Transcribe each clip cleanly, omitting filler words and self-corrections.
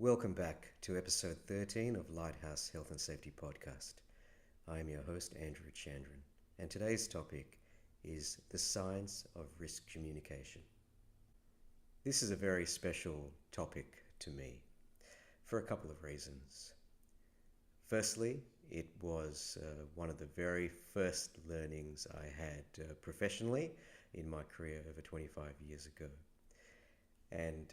Welcome back to episode 13 of Lighthouse Health and Safety Podcast. I am your host, Andrew Chandran, and today's topic is the science of risk communication. This is a very special topic to me for a couple of reasons. Firstly, it was one of the very first learnings I had professionally in my career over 25 years ago. And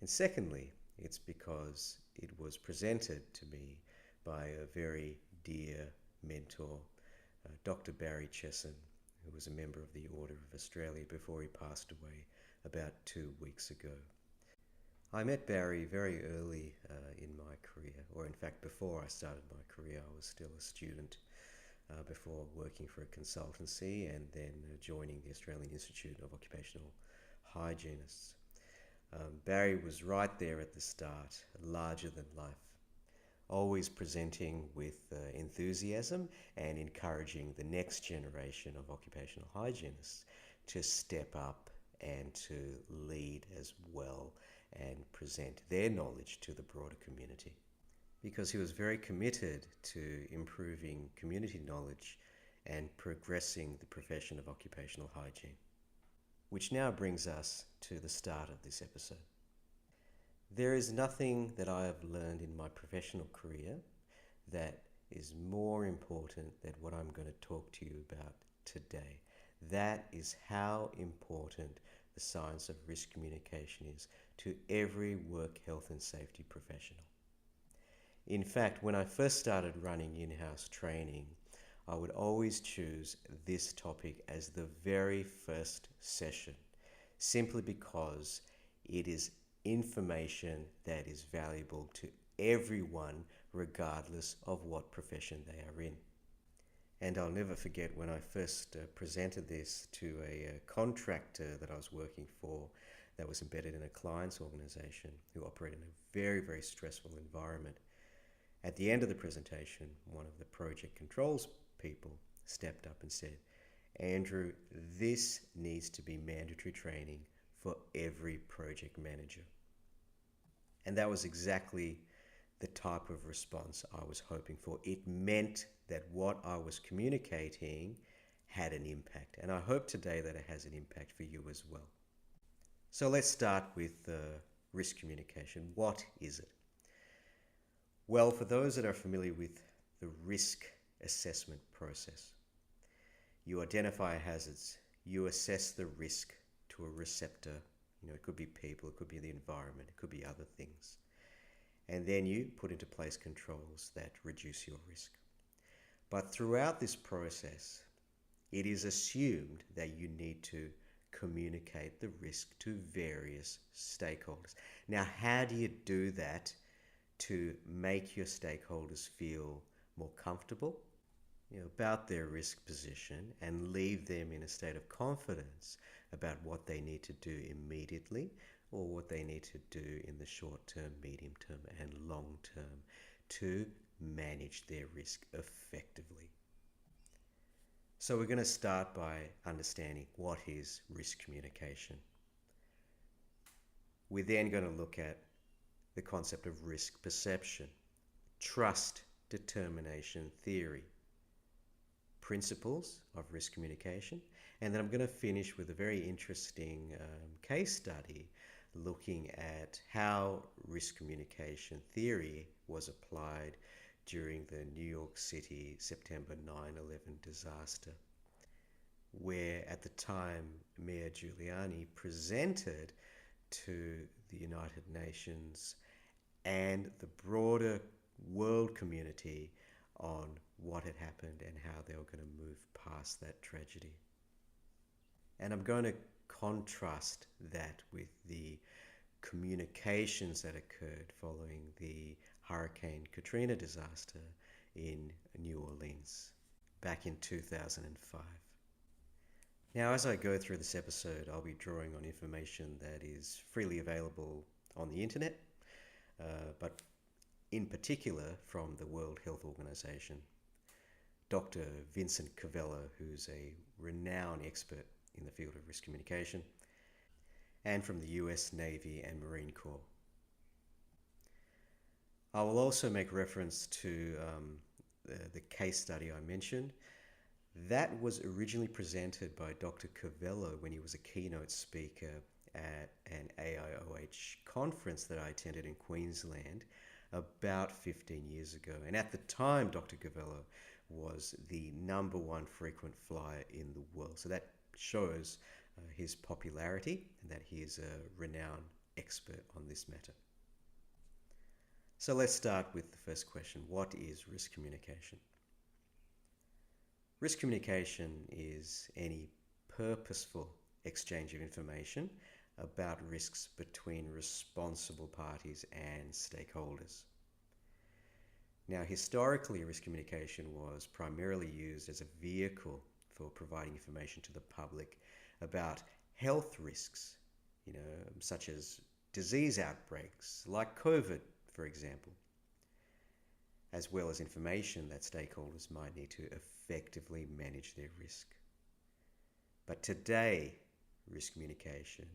secondly, it's because it was presented to me by a very dear mentor, Dr. Barry Chesson, who was a member of the Order of Australia before he passed away about 2 weeks ago. I met Barry very early in my career, or in fact before I started my career. I was still a student before working for a consultancy and then joining the Australian Institute of Occupational Hygienists. Barry was right there at the start, larger than life, always presenting with enthusiasm and encouraging the next generation of occupational hygienists to step up and to lead as well and present their knowledge to the broader community. Because he was very committed to improving community knowledge and progressing the profession of occupational hygiene. Which now brings us to the start of this episode. There is nothing that I have learned in my professional career that is more important than what I'm going to talk to you about today. That is how important the science of risk communication is to every work health and safety professional. In fact, when I first started running in-house training, I would always choose this topic as the very first session, simply because it is information that is valuable to everyone, regardless of what profession they are in. And I'll never forget when I first presented this to a contractor that I was working for that was embedded in a client's organization who operated in a very, very stressful environment. At the end of the presentation, one of the project controls people stepped up and said, "Andrew, this needs to be mandatory training for every project manager." And that was exactly the type of response I was hoping for. It meant that what I was communicating had an impact. And I hope today that it has an impact for you as well. So let's start with risk communication. What is it? Well, for those that are familiar with the risk assessment process, you identify hazards, you assess the risk to a receptor. It could be people, it could be the environment, it could be other things. And then you put into place controls that reduce your risk. But throughout this process, it is assumed that you need to communicate the risk to various stakeholders. Now, how do you do that to make your stakeholders feel more comfortable about their risk position and leave them in a state of confidence about what they need to do immediately or what they need to do in the short term, medium term and long term to manage their risk effectively? So we're going to start by understanding what is risk communication. We're then going to look at the concept of risk perception, trust determination theory, principles of risk communication, and then I'm going to finish with a very interesting case study looking at how risk communication theory was applied during the New York City September 9/11 disaster, where at the time Mayor Giuliani presented to the United Nations and the broader world community on what had happened and how they were going to move past that tragedy. And I'm going to contrast that with the communications that occurred following the Hurricane Katrina disaster in New Orleans back in 2005. Now, as I go through this episode, I'll be drawing on information that is freely available on the internet, but in particular from the World Health Organization. Dr. Vincent Cavella, who's a renowned expert in the field of risk communication, and from the US Navy and Marine Corps. I will also make reference to the case study I mentioned. That was originally presented by Dr. Covello when he was a keynote speaker at an AIOH conference that I attended in Queensland about 15 years ago. And at the time, Dr. Covello was the #1 frequent flyer in the world. So that shows his popularity and that he is a renowned expert on this matter. So let's start with the first question. What is risk communication? Risk communication is any purposeful exchange of information about risks between responsible parties and stakeholders. Now, historically, risk communication was primarily used as a vehicle for providing information to the public about health risks, such as disease outbreaks like COVID, for example, as well as information that stakeholders might need to effectively manage their risk. But today, risk communication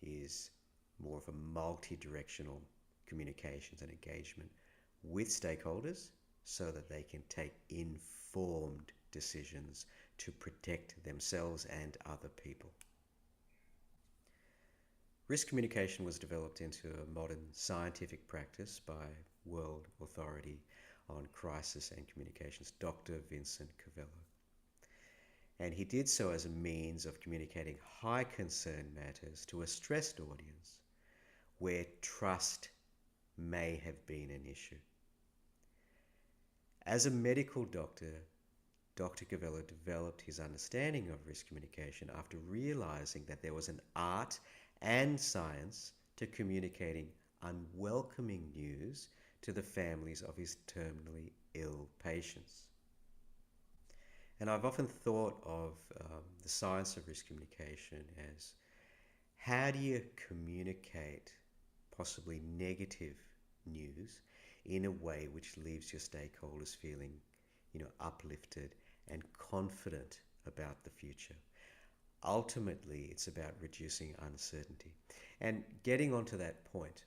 is more of a multi-directional communications and engagement with stakeholders so that they can take informed decisions to protect themselves and other people. Risk communication was developed into a modern scientific practice by World Authority on Crisis and Communications, Dr. Vincent Covello. And he did so as a means of communicating high concern matters to a stressed audience where trust may have been an issue. As a medical doctor, Dr. Covello developed his understanding of risk communication after realizing that there was an art and science to communicating unwelcoming news to the families of his terminally ill patients. And I've often thought of the science of risk communication as how do you communicate possibly negative news in a way which leaves your stakeholders feeling, uplifted and confident about the future. Ultimately, it's about reducing uncertainty. And getting onto that point,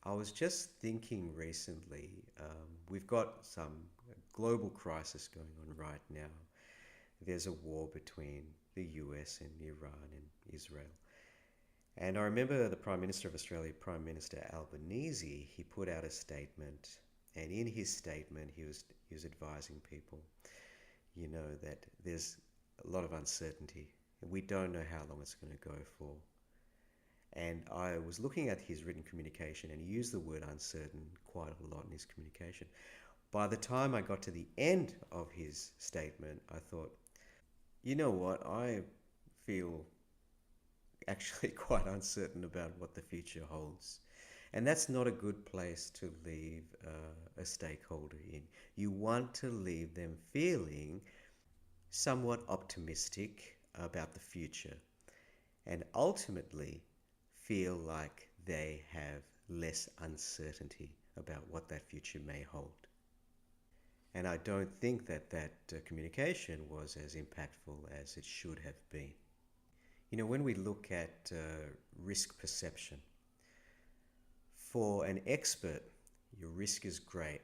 I was just thinking recently, we've got some global crisis going on right now. There's a war between the US and Iran and Israel. And I remember the Prime Minister of Australia, Prime Minister Albanese, he put out a statement. And in his statement, he was advising people, that there's a lot of uncertainty. We don't know how long it's going to go for. And I was looking at his written communication, and he used the word uncertain quite a lot in his communication. By the time I got to the end of his statement, I thought, you know what, I feel actually quite uncertain about what the future holds. And that's not a good place to leave a stakeholder in. You want to leave them feeling somewhat optimistic about the future and ultimately feel like they have less uncertainty about what that future may hold. And I don't think that communication was as impactful as it should have been. When we look at risk perception, for an expert, your risk is great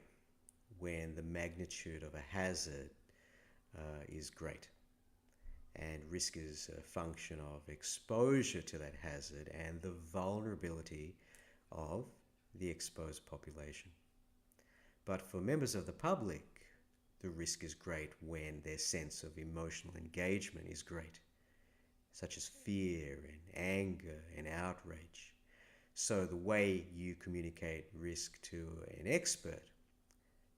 when the magnitude of a hazard is great. And risk is a function of exposure to that hazard and the vulnerability of the exposed population. But for members of the public, the risk is great when their sense of emotional engagement is great, such as fear and anger and outrage. So the way you communicate risk to an expert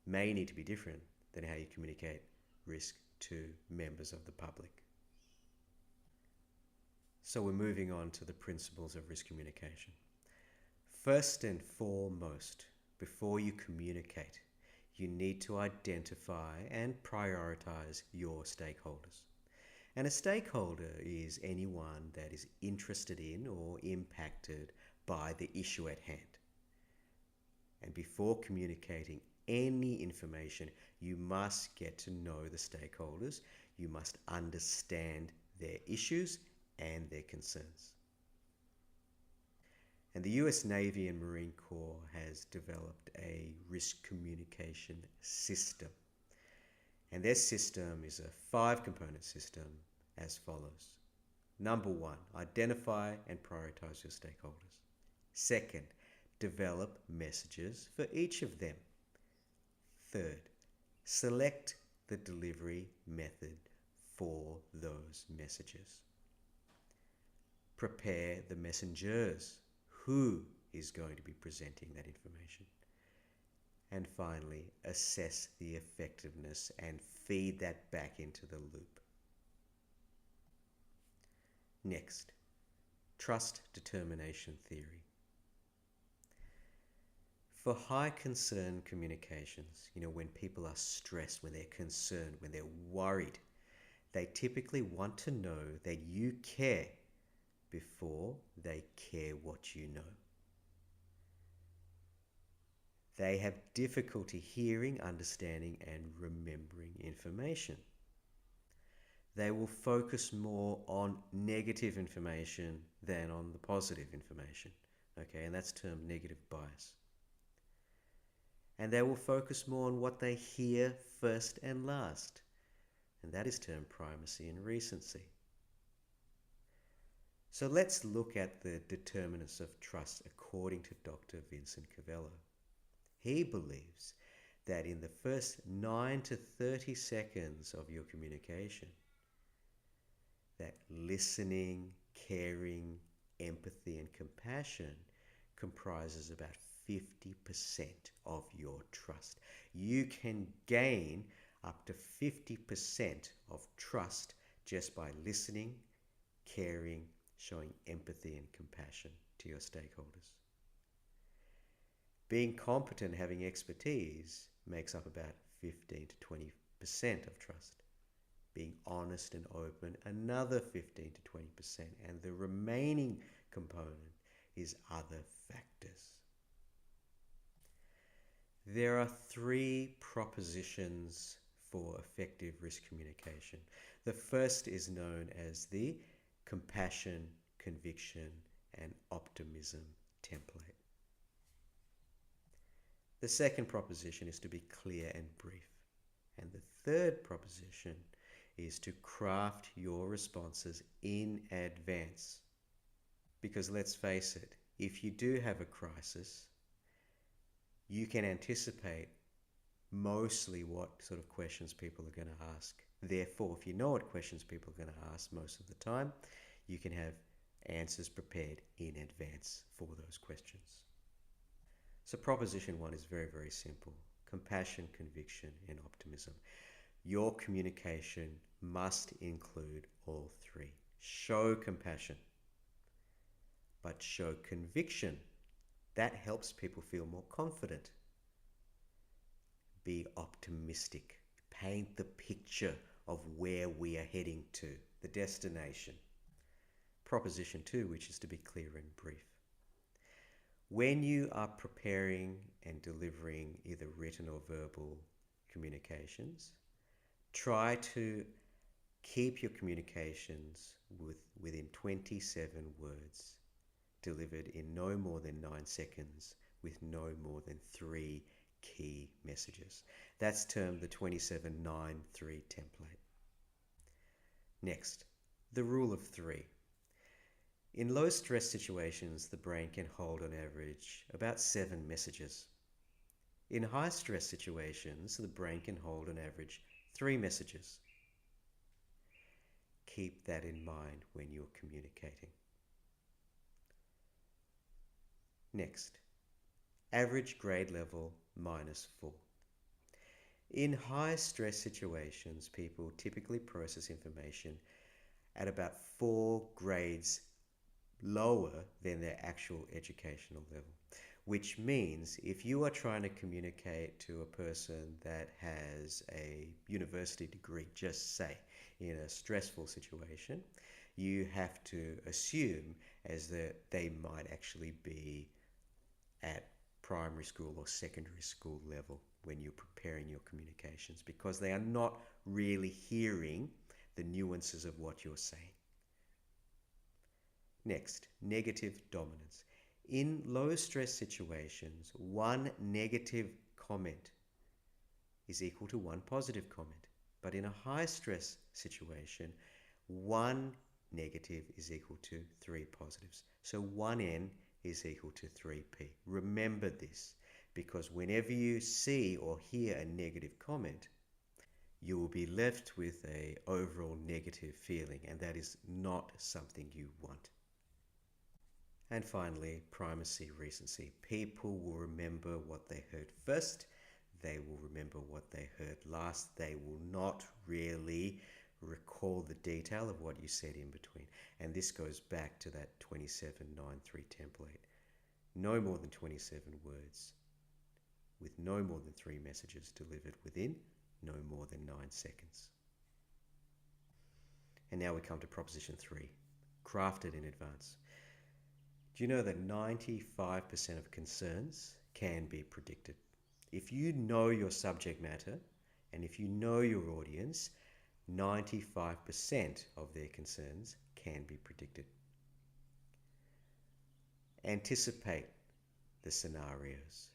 may need to be different than how you communicate risk to members of the public. So we're moving on to the principles of risk communication. First and foremost, before you communicate, you need to identify and prioritize your stakeholders. And a stakeholder is anyone that is interested in or impacted by the issue at hand. And before communicating any information, you must get to know the stakeholders. You must understand their issues and their concerns. And the US Navy and Marine Corps has developed a risk communication system. And their system is a 5-component system as follows. Number 1, identify and prioritize your stakeholders. Second, develop messages for each of them. Third, select the delivery method for those messages. Prepare the messengers. Who is going to be presenting that information? And finally, assess the effectiveness and feed that back into the loop. Next, trust determination theory. For high concern communications, when people are stressed, when they're concerned, when they're worried, they typically want to know that you care before they care what you know. They have difficulty hearing, understanding, and remembering information. They will focus more on negative information than on the positive information. Okay, and that's termed negative bias. And they will focus more on what they hear first and last. And that is termed primacy and recency. So let's look at the determinants of trust according to Dr. Vincent Cavello. He believes that in the first 9 to 30 seconds of your communication, that listening, caring, empathy, and compassion comprises about 50% of your trust. You can gain up to 50% of trust just by listening, caring, showing empathy and compassion to your stakeholders. Being competent, having expertise, makes up about 15 to 20% of trust. Being honest and open, another 15 to 20%. And the remaining component is other factors. There are 3 propositions for effective risk communication. The first is known as the compassion, conviction, and optimism template. The second proposition is to be clear and brief. And the third proposition is to craft your responses in advance. Because let's face it, if you do have a crisis, you can anticipate mostly what sort of questions people are going to ask. Therefore, if you know what questions people are going to ask most of the time, you can have answers prepared in advance for those questions. So proposition 1 is very, very simple. Compassion, conviction, and optimism. Your communication must include all 3. Show compassion, but show conviction. That helps people feel more confident. Be optimistic. Paint the picture of where we are heading to, the destination. Proposition 2, which is to be clear and brief. When you are preparing and delivering either written or verbal communications, try to keep your communications within 27 words, delivered in no more than 9 seconds, with no more than 3 key messages. That's termed the 27-9-3 template. Next, the rule of 3. In low stress situations, the brain can hold on average about 7 messages. In high stress situations, the brain can hold on average 3 messages. Keep that in mind when you're communicating. Next, average grade level -4. In high stress situations, people typically process information at about 4 grades lower than their actual educational level. Which means if you are trying to communicate to a person that has a university degree, just say, in a stressful situation, you have to assume as that they might actually be at primary school or secondary school level when you're preparing your communications, because they are not really hearing the nuances of what you're saying. Next, negative dominance. In low stress situations, one negative comment is equal to one positive comment. But in a high stress situation, one negative is equal to three positives. So 1n is equal to 3p. Remember this, because whenever you see or hear a negative comment, you will be left with an overall negative feeling, and that is not something you want. And finally, primacy, recency. People will remember what they heard first. They will remember what they heard last. They will not really recall the detail of what you said in between. And this goes back to that 2793 template. No more than 27 words, with no more than 3 messages delivered within no more than 9 seconds. And now we come to proposition 3, crafted in advance. Do you know that 95% of concerns can be predicted? If you know your subject matter and if you know your audience, 95% of their concerns can be predicted. Anticipate the scenarios.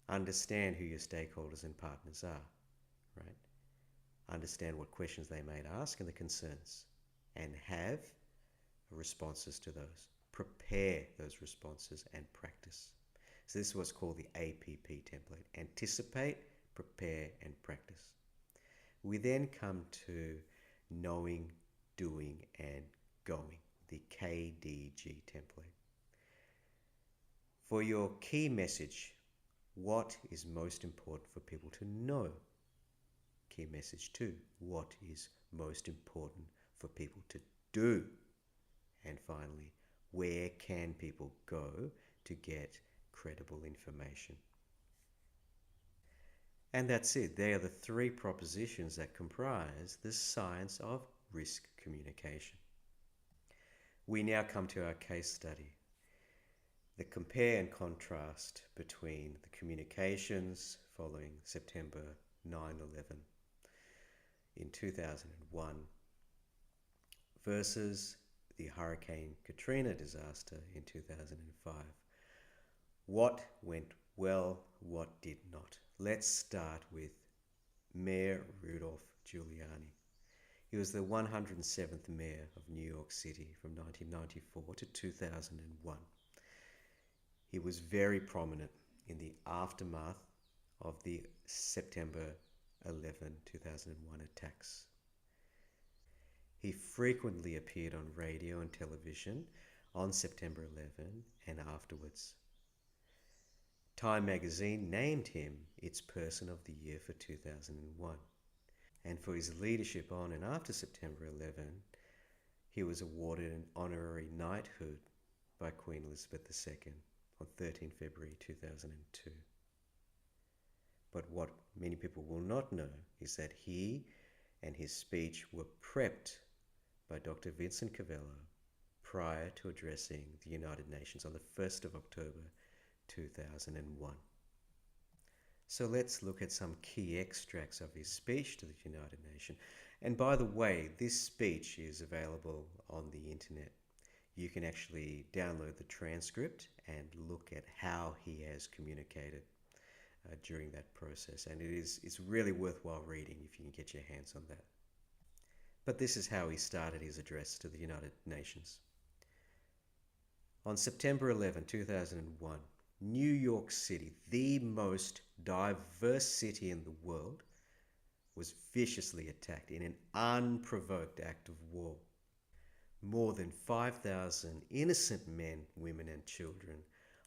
Understand who your stakeholders and partners are, right? Understand what questions they might ask and the concerns, and have responses to those. Prepare those responses and practice. So this is what's called the APP template. Anticipate, prepare, and practice. We then come to knowing, doing, and going, the KDG template. For your key message, what is most important for people to know? Key message 2, what is most important for people to do? And finally, where can people go to get credible information? And that's it. They are the 3 propositions that comprise the science of risk communication. We now come to our case study. The compare and contrast between the communications following September 9/11 in 2001 versus the Hurricane Katrina disaster in 2005. What went well, what did not? Let's start with Mayor Rudolph Giuliani. He was the 107th mayor of New York City from 1994 to 2001. He was very prominent in the aftermath of the September 11, 2001 attacks. He frequently appeared on radio and television on September 11 and afterwards. Time magazine named him its Person of the Year for 2001. And for his leadership on and after September 11, he was awarded an honorary knighthood by Queen Elizabeth II on 13 February 2002. But what many people will not know is that he and his speech were prepped by Dr. Vincent Cavello prior to addressing the United Nations on the 1st of October 2001. So let's look at some key extracts of his speech to the United Nations. And by the way, this speech is available on the internet. You can actually download the transcript and look at how he has communicated during that process. And it's really worthwhile reading if you can get your hands on that. But this is how he started his address to the United Nations. On September 11, 2001, New York City, the most diverse city in the world, was viciously attacked in an unprovoked act of war. More than 5,000 innocent men, women, and children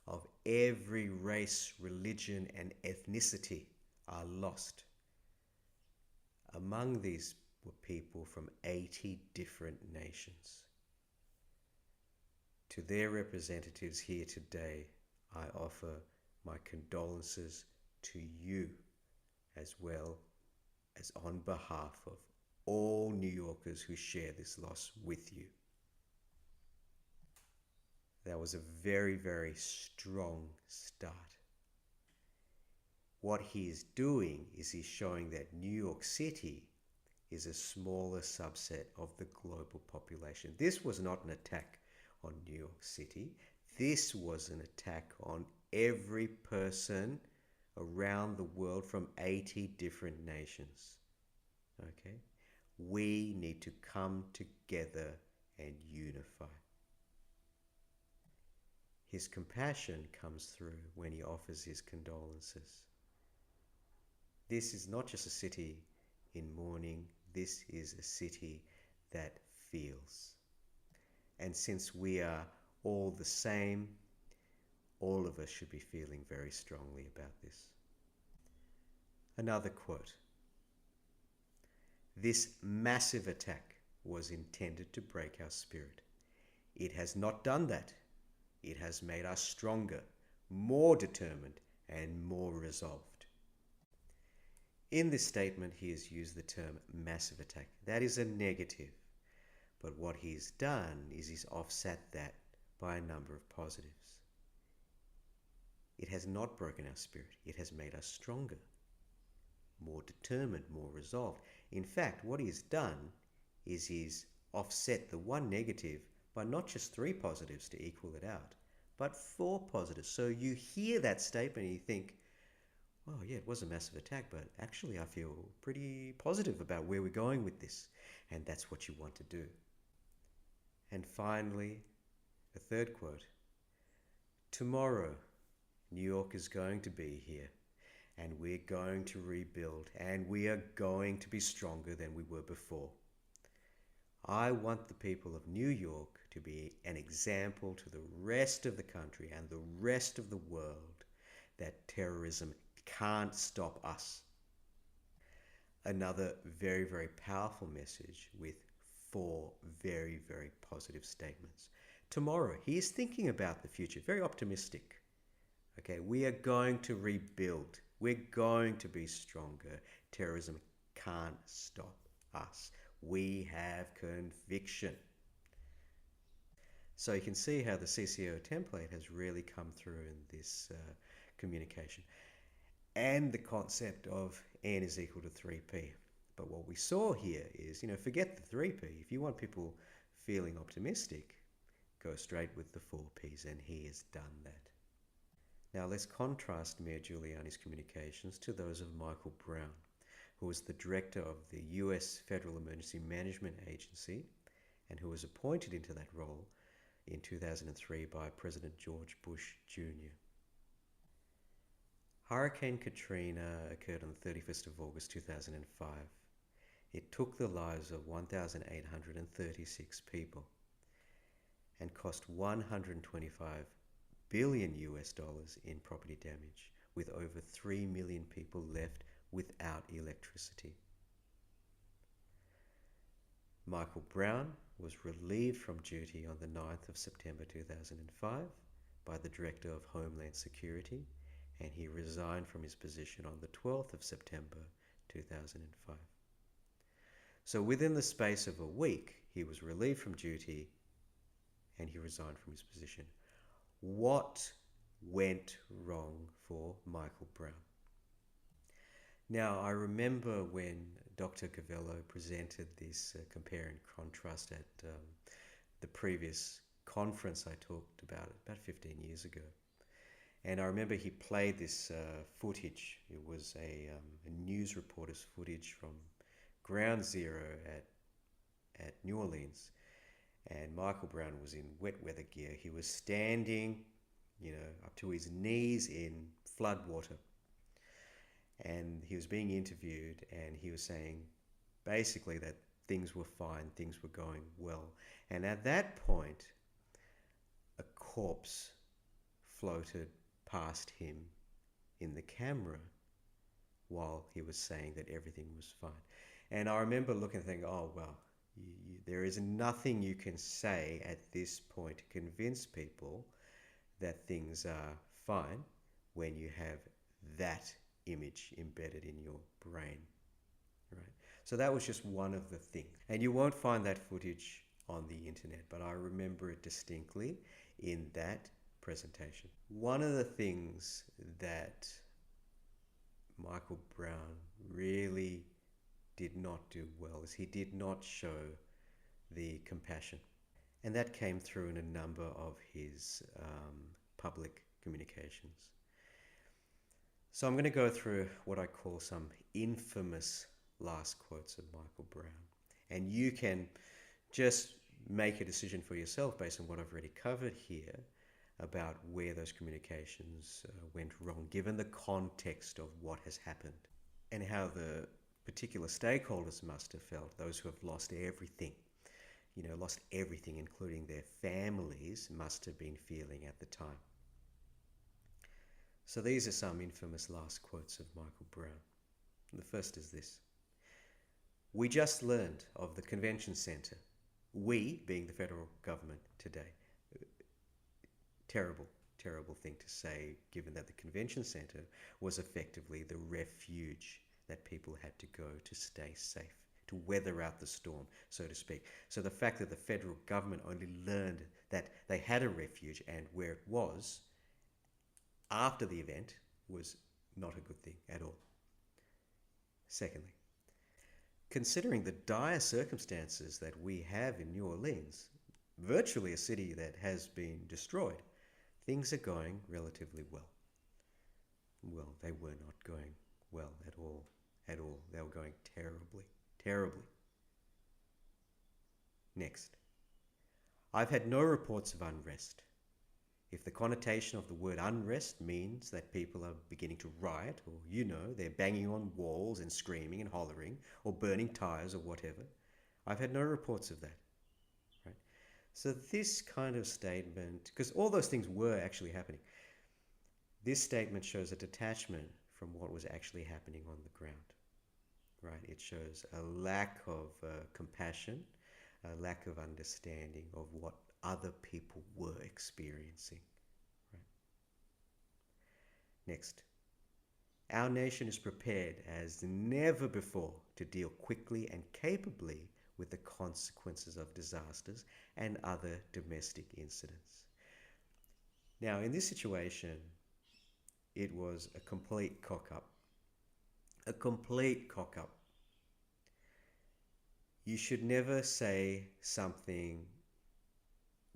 of every race, religion, and ethnicity are lost. Among these were people from 80 different nations. To their representatives here today, I offer my condolences to you, as well as on behalf of all New Yorkers who share this loss with you. That was a very, very strong start. What he is doing is he's showing that New York City is a smaller subset of the global population. This was not an attack on New York City. This was an attack on every person around the world from 80 different nations. Okay? We need to come together and unify. His compassion comes through when he offers his condolences. This is not just a city in mourning, this is a city that feels. And since we are all the same, all of us should be feeling very strongly about this. Another quote. This massive attack was intended to break our spirit. It has not done that. It has made us stronger, more determined, and more resolved. In this statement, he has used the term massive attack. That is a negative. But what he's done is he's offset that by a number of positives. It has not broken our spirit. It has made us stronger, more determined, more resolved. In fact, what he's done is he's offset the one negative by not just 3 positives to equal it out, but 4 positives. So you hear that statement and you think, oh yeah, it was a massive attack, but actually I feel pretty positive about where we're going with this. And that's what you want to do. And finally, a third quote. Tomorrow, New York is going to be here, and we're going to rebuild, and we are going to be stronger than we were before. I want the people of New York to be an example to the rest of the country and the rest of the world that terrorism can't stop us. Another very, very powerful message with 4 very, very positive statements. Tomorrow, he is thinking about the future, very optimistic. Okay, we are going to rebuild. We're going to be stronger. Terrorism can't stop us. We have conviction. So you can see how the CCO template has really come through in this communication. And the concept of N is equal to 3P. But what we saw here is, forget the 3P. If you want people feeling optimistic, go straight with the 4 Ps, and he has done that. Now let's contrast Mayor Giuliani's communications to those of Michael Brown, who was the director of the US Federal Emergency Management Agency and who was appointed into that role in 2003 by President George Bush Jr. Hurricane Katrina occurred on the 31st of August 2005. It took the lives of 1,836 people and cost $125 billion in property damage, with over 3 million people left without electricity. Michael Brown was relieved from duty on the 9th of September 2005 by the Director of Homeland Security, and he resigned from his position on the 12th of September 2005. So within the space of a week, he was relieved from duty and he resigned from his position. What went wrong for Michael Brown? Now, I remember when Dr. Gavello presented this compare and contrast at the previous conference I talked about 15 years ago. And I remember he played this footage. It was a news reporter's footage from Ground Zero at New Orleans. And Michael Brown was in wet weather gear. He was standing, up to his knees in flood water. And he was being interviewed, and he was saying basically that things were fine, things were going well. And at that point, a corpse floated past him in the camera while he was saying that everything was fine. And I remember looking and thinking, oh, well, there is nothing you can say at this point to convince people that things are fine when you have that image embedded in your brain, right? So that was just one of the things. And you won't find that footage on the internet, but I remember it distinctly in that presentation. One of the things that Michael Brown really did not do well is he did not show the compassion. And that came through in a number of his public communications. So I'm going to go through what I call some infamous last quotes of Michael Brown. And you can just make a decision for yourself based on what I've already covered here about where those communications went wrong, given the context of what has happened and how the particular stakeholders must have felt, those who have lost everything, lost everything, including their families, must have been feeling at the time. So these are some infamous last quotes of Michael Brown. The first is this: "We just learned of the convention centre." We, being the federal government today. Terrible, terrible thing to say, given that the convention centre was effectively the refuge that people had to go to stay safe, to weather out the storm, so to speak. So the fact that the federal government only learned that they had a refuge and where it was after the event was not a good thing at all. Secondly, considering the dire circumstances that we have in New Orleans, virtually a city that has been destroyed, things are going relatively well. Well, they were not going well at all. They were going terribly, terribly. Next, "I've had no reports of unrest. If the connotation of the word unrest means that people are beginning to riot, or, they're banging on walls and screaming and hollering, or burning tires or whatever, I've had no reports of that." Right? So this kind of statement, because all those things were actually happening, this statement shows a detachment from what was actually happening on the ground. Right? It shows a lack of compassion, a lack of understanding of what other people were experiencing. Right? Next, "Our nation is prepared as never before to deal quickly and capably with the consequences of disasters and other domestic incidents." Now, in this situation, it was a complete cock-up. A complete cock-up. You should never say something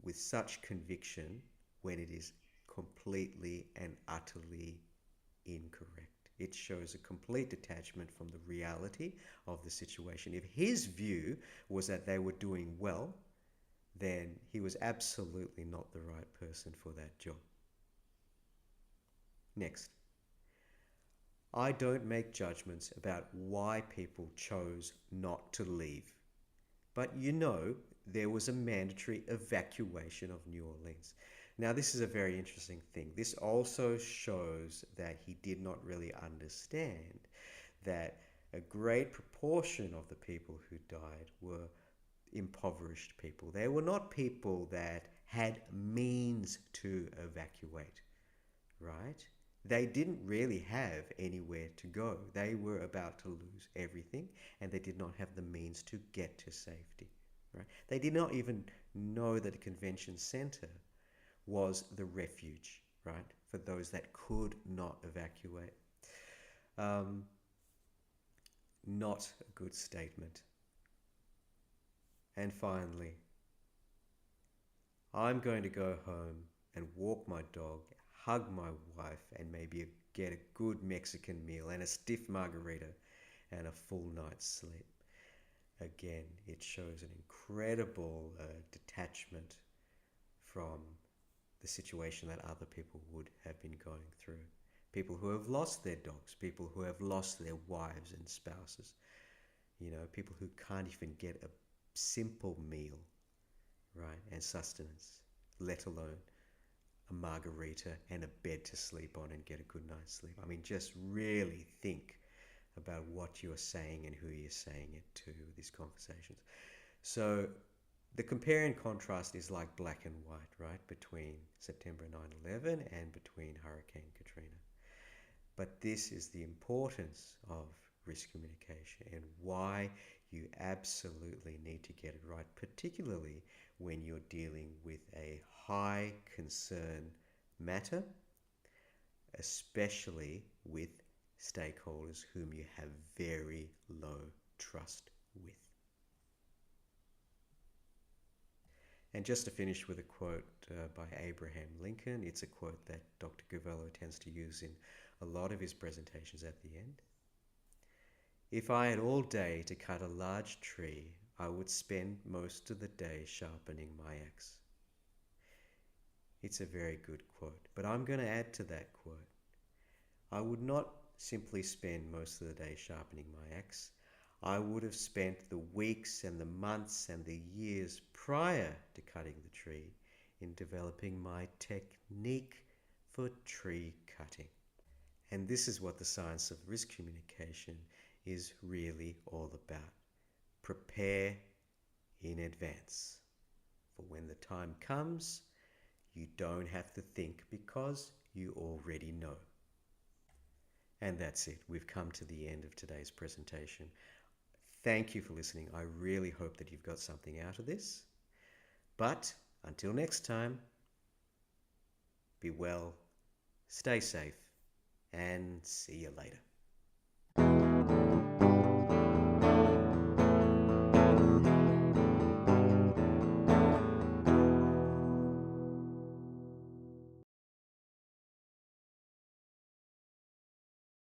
with such conviction when it is completely and utterly incorrect. It shows a complete detachment from the reality of the situation. If his view was that they were doing well, then he was absolutely not the right person for that job. Next, "I don't make judgments about why people chose not to leave. But there was a mandatory evacuation of New Orleans." Now, this is a very interesting thing. This also shows that he did not really understand that a great proportion of the people who died were impoverished people. They were not people that had means to evacuate, right? They didn't really have anywhere to go. They were about to lose everything, and they did not have the means to get to safety. Right? They did not even know that the convention center was the refuge, right, for those that could not evacuate. Not a good statement. And finally, "I'm going to go home and walk my dog, hug my wife, and maybe get a good Mexican meal and a stiff margarita and a full night's sleep." Again, it shows an incredible detachment from the situation that other people would have been going through. People who have lost their dogs, people who have lost their wives and spouses, people who can't even get a simple meal, right, and sustenance, let alone a margarita and a bed to sleep on and get a good night's sleep. I mean, just really think about what you're saying and who you're saying it to, these conversations. So the compare and contrast is like black and white, right, between September 9/11 and between Hurricane Katrina. But this is the importance of risk communication and why you absolutely need to get it right, particularly when you're dealing with a high concern matter, especially with stakeholders whom you have very low trust with. And just to finish with a quote by Abraham Lincoln, it's a quote that Dr. Govello tends to use in a lot of his presentations at the end. If I had all day to cut a large tree, I would spend most of the day sharpening my axe. It's a very good quote, but I'm going to add to that quote. I would not simply spend most of the day sharpening my axe. I would have spent the weeks and the months and the years prior to cutting the tree in developing my technique for tree cutting. And this is what the science of risk communication is really all about. Prepare in advance. For when the time comes, you don't have to think because you already know. And that's it. We've come to the end of today's presentation. Thank you for listening. I really hope that you've got something out of this. But until next time, be well, stay safe, and see you later.